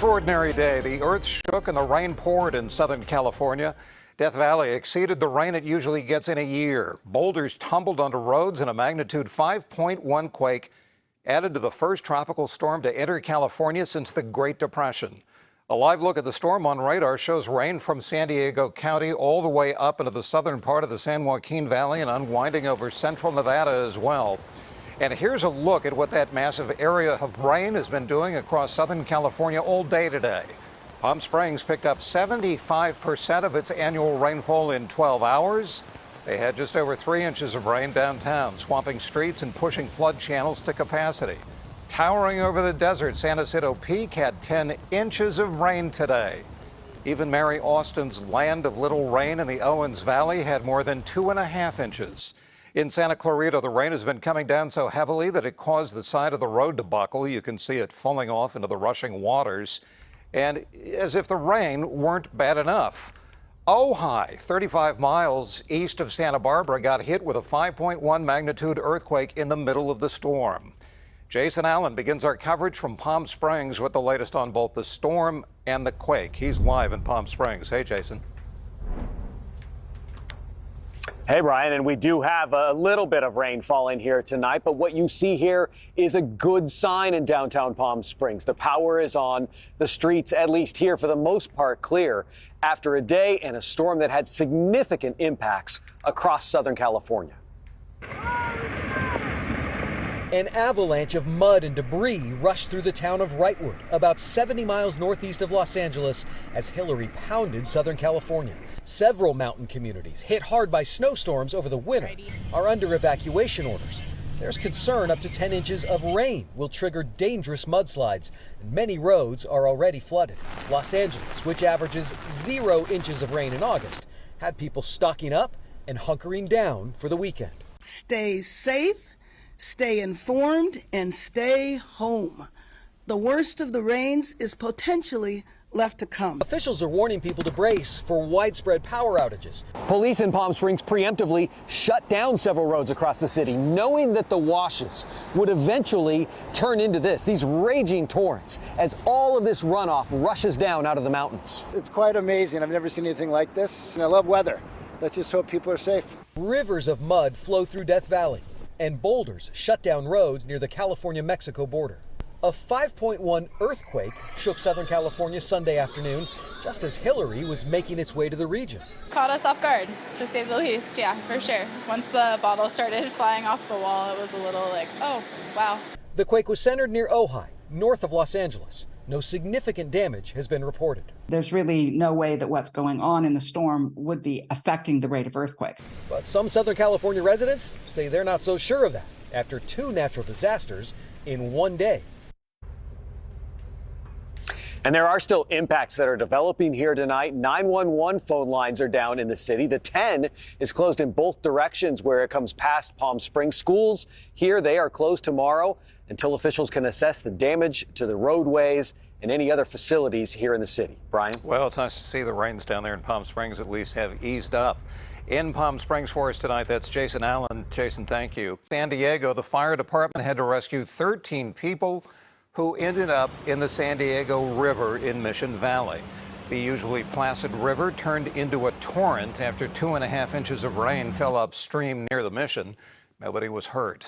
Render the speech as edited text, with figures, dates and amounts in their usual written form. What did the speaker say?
extraordinary day. The earth shook and the rain poured in Southern California. Death Valley exceeded the rain it usually gets in a year. Boulders tumbled onto roads and a magnitude 5.1 quake added to the first tropical storm to enter California since the Great Depression. A live look at the storm on radar shows rain from San Diego County all the way up into the southern part of the San Joaquin Valley and unwinding over central Nevada as well. And here's a look at what that massive area of rain has been doing across Southern California all day today. Palm Springs picked up 75% of its annual rainfall in 12 hours. They had just over 3 inches of rain downtown, swamping streets and pushing flood channels to capacity. Towering over the desert, San Jacinto Peak had 10 inches of rain today. Even Mary Austin's land of little rain in the Owens Valley had more than 2.5 inches. In Santa Clarita, the rain has been coming down so heavily that it caused the side of the road to buckle. You can see it falling off into the rushing waters. And as if the rain weren't bad enough, Ojai, 35 miles east of Santa Barbara, got hit with a 5.1 magnitude earthquake in the middle of the storm. Jason Allen begins our coverage from Palm Springs with the latest on both the storm and the quake. He's live in Palm Springs. Hey, Jason. Hey, Brian, and we do have a little bit of rain falling here tonight, but what you see here is a good sign in downtown Palm Springs. The power is on, the streets, at least here for the most part, clear after a day and a storm that had significant impacts across Southern California. An avalanche of mud and debris rushed through the town of Wrightwood, about 70 miles northeast of Los Angeles, as Hillary pounded Southern California. Several mountain communities hit hard by snowstorms over the winter are under evacuation orders. There's concern up to 10 inches of rain will trigger dangerous mudslides, and many roads are already flooded. Los Angeles, which averages 0 inches of rain in August, had people stocking up and hunkering down for the weekend. Stay safe, stay informed, and stay home. The worst of the rains is potentially left to come. Officials are warning people to brace for widespread power outages. Police in Palm Springs preemptively shut down several roads across the city, knowing that the washes would eventually turn into these raging torrents as all of this runoff rushes down out of the mountains. It's quite amazing. I've never seen anything like this. And I love weather. Let's just hope people are safe. Rivers of mud flow through Death Valley, and boulders shut down roads near the California-Mexico border. A 5.1 earthquake shook Southern California Sunday afternoon, just as Hillary was making its way to the region. Caught us off guard, to say the least, yeah, for sure. Once the bottle started flying off the wall, it was a little like, oh, wow. The quake was centered near Ojai, north of Los Angeles. No significant damage has been reported. There's really no way that what's going on in the storm would be affecting the rate of earthquake. But some Southern California residents say they're not so sure of that after 2 natural disasters in one day. And there are still impacts that are developing here tonight. 911 phone lines are down in the city. The 10 is closed in both directions where it comes past Palm Springs. Schools here, they are closed tomorrow until officials can assess the damage to the roadways and any other facilities here in the city. Brian? Well, it's nice to see the rains down there in Palm Springs at least have eased up. In Palm Springs for us tonight, that's Jason Allen. Jason, thank you. San Diego, the fire department had to rescue 13 people who ended up in the San Diego River in Mission Valley. The usually placid river turned into a torrent after 2.5 inches of rain fell upstream near the Mission. Nobody was hurt.